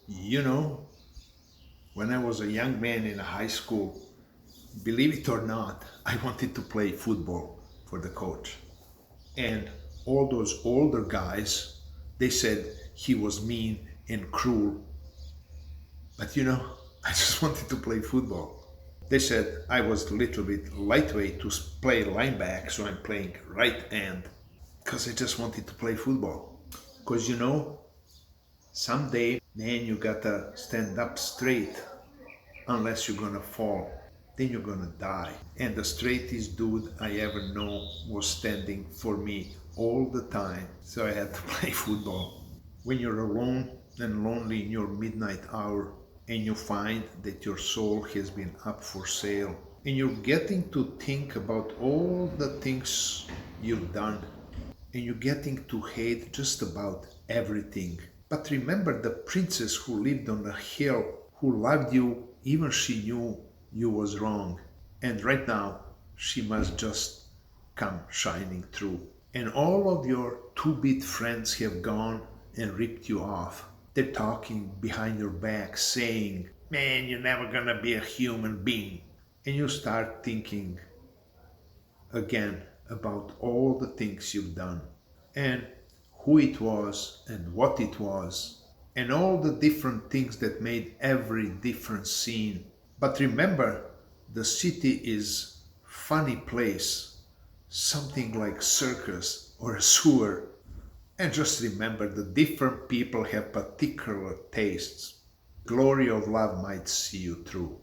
You know, when I was a young man in high school, believe it or not, I wanted to play football for the coach. And all those older guys, they said he was mean and cruel. But I just wanted to play football. They said I was a little bit lightweight to play linebacker, so I'm playing right end because I just wanted to play football. Because someday, man, you gotta stand up straight unless you're gonna fall. Then you're gonna die. And the straightest dude I ever know was standing for me all the time. So I had to play football. When you're alone and lonely in your midnight hour and you find that your soul has been up for sale and you're getting to think about all the things you've done and you're getting to hate just about everything. But remember the princess who lived on the hill, who loved you even she knew you was wrong. And right now she must just come shining through. And all of your two-bit friends have gone and ripped you off. They're talking behind your back saying, man, you're never gonna be a human being. And you start thinking again about all the things you've done and who it was and what it was and all the different things that made every different scene. But remember, the city is funny place, something like circus or a sewer. And just remember the different people have particular tastes. Glory of love might see you through.